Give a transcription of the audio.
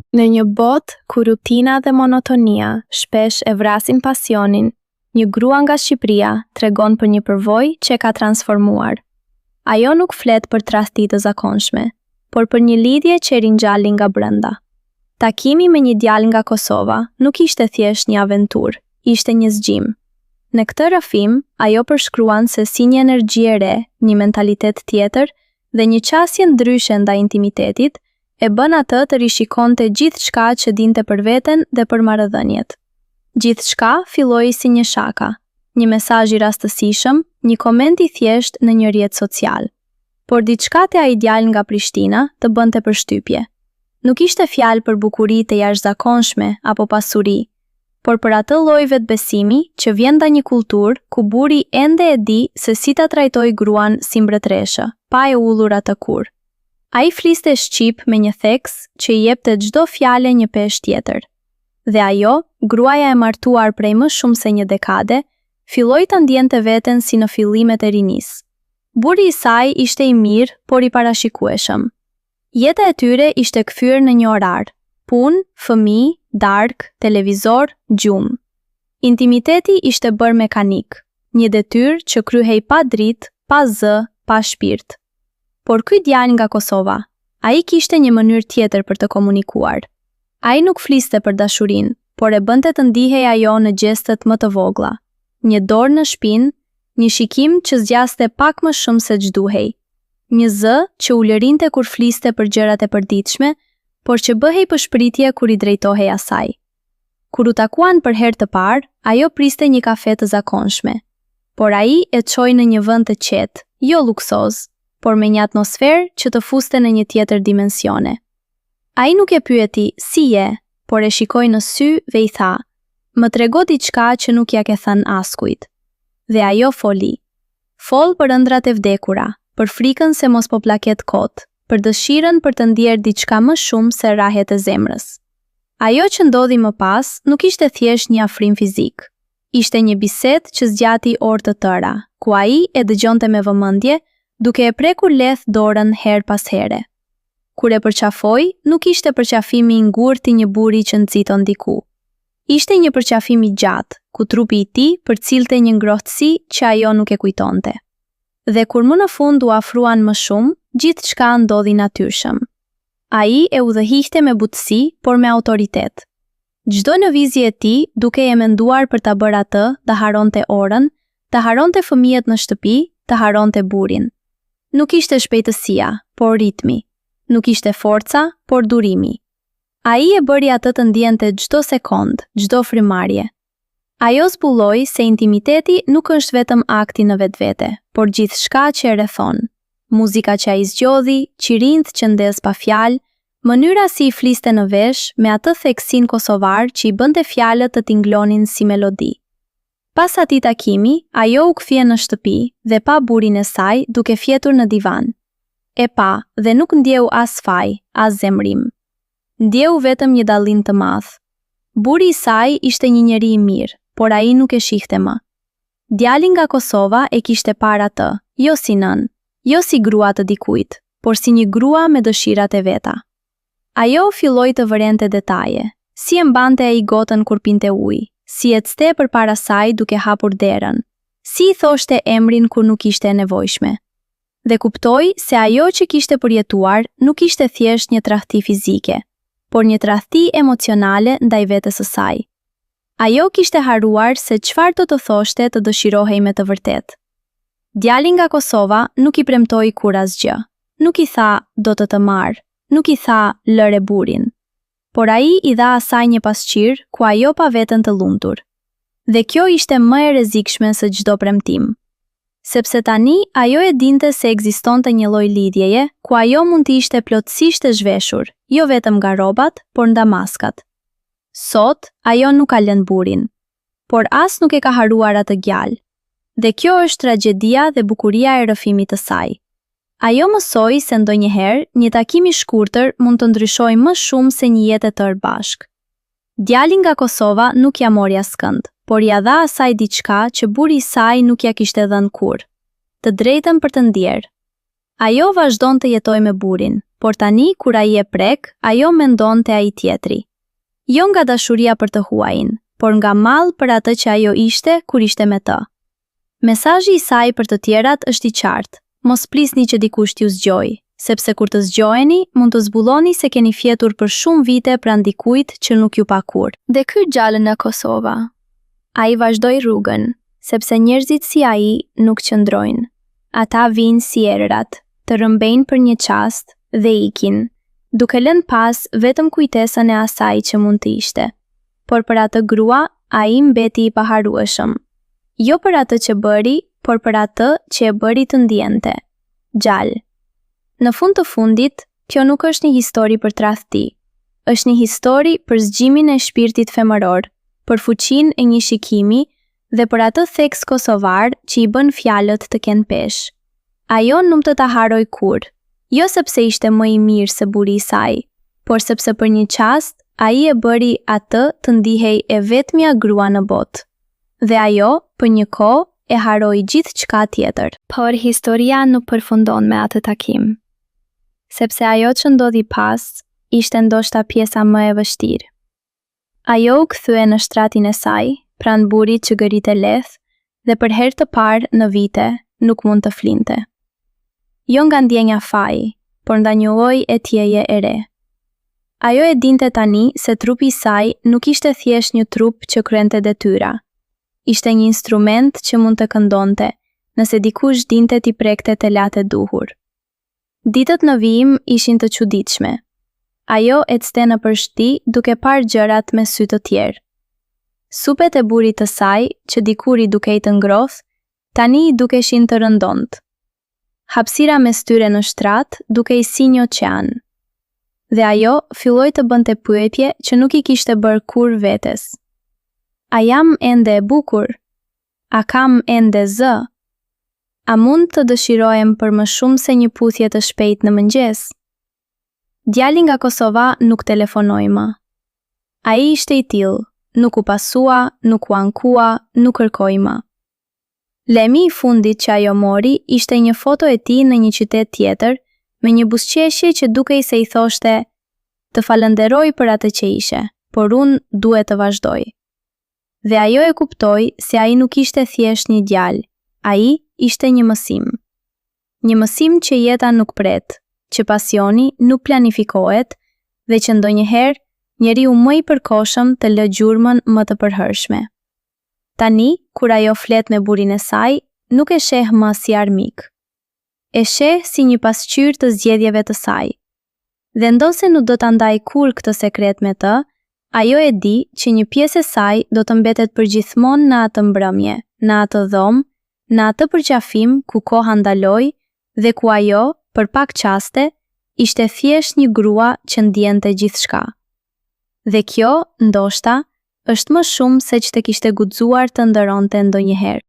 Në një botë ku rutina dhe monotonia shpesh e vrasin pasionin, një grua nga Shqipëria tregon për një përvojë që ka transformuar. Ajo nuk flet për tradhti të zakonshme, por për një lidhje që ringjalli nga brenda. Takimi me një djalë nga Kosova nuk ishte thjesht një aventurë, ishte një zgjim. Në këtë rrëfim, ajo përshkruan se si një energji e re, një mentalitet tjetër dhe një qasje ndryshe ndaj intimitetit e bën atë të rishikonte gjithçka që dinte për veten dhe për marrëdhëniet. Gjithçka filloi si një shaka, një mesazh i rastësishëm, një koment i thjesht në një rrjet social. Por diçka te ai djalë nga Prishtina të bënte përshtypje. Nuk ishte fjalë për bukuri të jashtëzakonshme apo pasuri, por për atë lloj vetbesimi që vjen nga një kulturë ku burri ende e di se si ta trajtojë gruan si mbretëreshë, pa e ullur atë kurrë. Ai fliste shqip me një theks që i jepte çdo fjale një peshë tjetër. Dhe ajo, gruaja e martuar prej më shumë se një dekade, filloi të ndjente veten si në fillimet e rinisë. Burri i saj ishte i mirë, por i parashikueshëm. Jeta e tyre ishte kthyer në një orar: punë, fëmijë, darkë, televizor, gjumë. Intimiteti ishte bërë mekanik, një detyrë që kryhej pa dritë, pa zë, pa shpirt. Por ky djalë nga Kosova, ai kishte një mënyrë tjetër për të komunikuar. Ai nuk fliste për dashurinë, por e bënte të ndihej ajo në gjestet më të vogla. Një dorë në shpinë, një shikim që zgjaste pak më shumë se ç'duhej. Një zë që u lërinte kur fliste për gjërat e përditshme, por që bëhej përshpritje kur i drejtohej asaj. Kur u takuan për herë të parë, ajo priste një kafe të zakonshme, por ai e çoi në një vend të qetë, jo luksoz, por me një atmosferë që të fuste në një tjetër dimensione. Ai nuk e pyeti si je, por e shikoi në sy dhe i tha: "Më trego diçka që nuk ja ke thënë askujt." Dhe ajo foli. Fol për ëndrat e vdekura, për frikën se mos po plaket kot, për dëshirën për të ndjerë diçka më shumë se rrahjet e zemrës. Ajo që ndodhi më pas nuk ishte thjesht një afrim fizik. Ishte një bisedë që zgjati orë të tëra, ku ai e dëgjonte me vëmendje, duke e prekur lehtë dorën her pas here. Kur e përqafoi, nuk ishte përqafimi i ngurtë i një buri që nxiton diku. Ishte një përqafim i gjatë, ku trupi i tij përcilte një ngrohtësi që ajo nuk e kujtonte. Dhe kur më në fund u afruan më shumë, gjithçka ndodhi natyrshëm. Ai e udhëhiqte me butësi, por me autoritet. Çdo lëvizje e tij, duke e menduar për ta bërë atë, të haronte orën, të haronte fëmijët në shtëpi, të haronte burin. Nuk ishte shpejtësia, por ritmi. Nuk ishte forca, por durimi. Ai e bëri atë të ndjente çdo sekond, çdo frymarrje. Ajo zbuloi se intimiteti nuk është vetëm akti në vetvete, por gjithçka që e rrethon. Muzika që ai zgjodhi, qirinjt që ndes pa fjalë, mënyra si i fliste në vesh me atë theksin kosovar që i bënte fjalët të tinglonin si melodi. Pas atij takimi, ajo u kthye në shtëpi dhe pa burin e saj duke fjetur në divan. E pa dhe nuk ndjeu as faj, as zemrim. Ndjeu vetëm një dallim të madh. Buri i saj ishte një njeri i mirë, por ai nuk e shihte më. Djali nga Kosova e kishte parë atë, jo si nën, jo si grua të dikujt, por si një grua me dëshirat e veta. Ajo filloi të vërente detaje, si e mbante ai gotën kur pinte ujë, si ecte përpara saj duke hapur derën, si i thoshte emrin kur nuk ishte e nevojshme. Dhe kuptoi se ajo që kishte përjetuar nuk ishte thjesht një tradhti fizike, por një tradhti emocionale ndaj vetes së saj. Ajo kishte haruar se çfarë do të thoshte të dëshirohej me të vërtetë. Djali nga Kosova nuk i premtoi kur asgjë. Nuk i tha do të marr, nuk i tha lëre burin. Por ai i dha asaj një pasqyrë ku ajo pa veten të lumtur. Dhe kjo ishte më e rrezikshme se çdo premtim. Sepse tani ajo e dinte se ekzistonte një lloj lidhjeje ku ajo mund të ishte plotësisht e zhveshur, jo vetëm nga rrobat, por nga maskat. Sot ajo nuk ka lënë burin, por as nuk e ka haruar atë gjallë. Dhe kjo është tragjedia dhe bukuria e rrëfimit të saj. Ajo mësoi se ndonjëherë një takim i shkurtër mund të ndryshojë më shumë se një jetë e tërë bashk. Djali nga Kosova nuk ja mori askënd, por ja dha asaj diçka që buri i saj nuk ja kishte dhënë kurrë, të drejtën për të ndjerë. Ajo vazhdon të jetoj me burin, por tani kur ai e prek, ajo mendon të ai tjetri. Jo nga dashuria për të huajin, por nga mall për atë që ajo ishte kur ishte me të. Mesazhi i saj për të tjerat është i qartë: mos plisni që dikush t'ju zgjojë, sepse kur të zgjoheni, mund të zbuloni se keni fjetur për shumë vite pranë dikujt që nuk ju pa kur. Dhe ky gjallë në Kosova. Ai vazhdoi rrugën, sepse njerëzit si ai nuk qëndrojnë. Ata vinë si erërat, të rrëmbejnë për një çast dhe ikin, duke lënë pas vetëm kujtesën e asaj që mund të ishte. Por për atë grua, ai mbeti i paharueshëm. Jo për atë që bëri, por për atë që e bëri të ndjente. Gjallë. Në fund të fundit, kjo nuk është një histori për tradhti. Është një histori për zgjimin e shpirtit femëror, për fuqinë e një shikimi dhe për atë theks kosovar që i bën fjalët të kenë peshë. Ajo nuk të ta haroj kur, jo sepse ishte më i mirë se buri i saj, por sepse për një çast ai e bëri atë të ndihej e vetmja grua në botë. Dhe ajo, për një kohë, e haroi gjithçka tjetër. Por historia nuk përfundon me atë takim. Sepse ajo që ndodhi pas, ishte ndoshta pjesa më e vështirë. Ajo u kthye në shtratin e saj, pranë burit që gërite lehtë, dhe për herë të parë në vite nuk mund të flinte. Jo nga ndjenja faji, por nda një lojë etjeje e re. Ajo e dinte tani se trupi i saj nuk ishte thjesht një trup që kryente detyra. Ishte një instrument që mund të këndonte, nëse dikush dinte t'i prekte të latë duhur. Ditët në vijim ishin të çuditshme. Ajo ecte në përshti duke parë gjërat me sy të tjerë. Supet e burit të saj, që dikur i dukej të ngrohtë, tani i dukeshin të rëndontë. Hapësira mes tyre në shtrat dukej si një oqean. Dhe ajo filloi të bënte pyetje që nuk i kishte bërë kur vetes. A jam ende e bukur? A kam ende zë? A mund të dëshirojem për më shumë se një puthje të shpejt në mëngjes? Djali nga Kosova nuk telefonoi më. Ai ishte i tillë, nuk u pasua, nuk u ankua, nuk kërkoi më. Lemi i fundit që ajo mori ishte një foto e tij në një qytet tjetër, me një buzëqeshje që dukej se i thoshte: "Të falenderoj për atë që ishe, por unë duhet të vazhdoj." Dhe ajo e kuptoi se ai nuk ishte thjesht një djalë, ai ishte një mësim. Një mësim që jeta nuk pret, që pasioni nuk planifikohet dhe që ndonjëherë njeriu më i përkohshëm të lë gjurmën më të përhershme. Tani, kur ajo flet me burin e saj, nuk e sheh më si armik. E sheh si një pasqyrë të zgjedhjeve të saj. Dhe ndose nuk do ta ndaj kur këtë sekret me të, ajo e di që një pjesë e saj do të mbetet përgjithmonë në atë mbrëmje, në atë dhomë, në atë përqafim ku koha ndaloi dhe ku ajo, për pak qaste, ishte thjesht një grua që ndjente gjithçka. Dhe kjo, ndoshta, është më shumë se që të kishte guxuar të ndëronte ndonjëherë.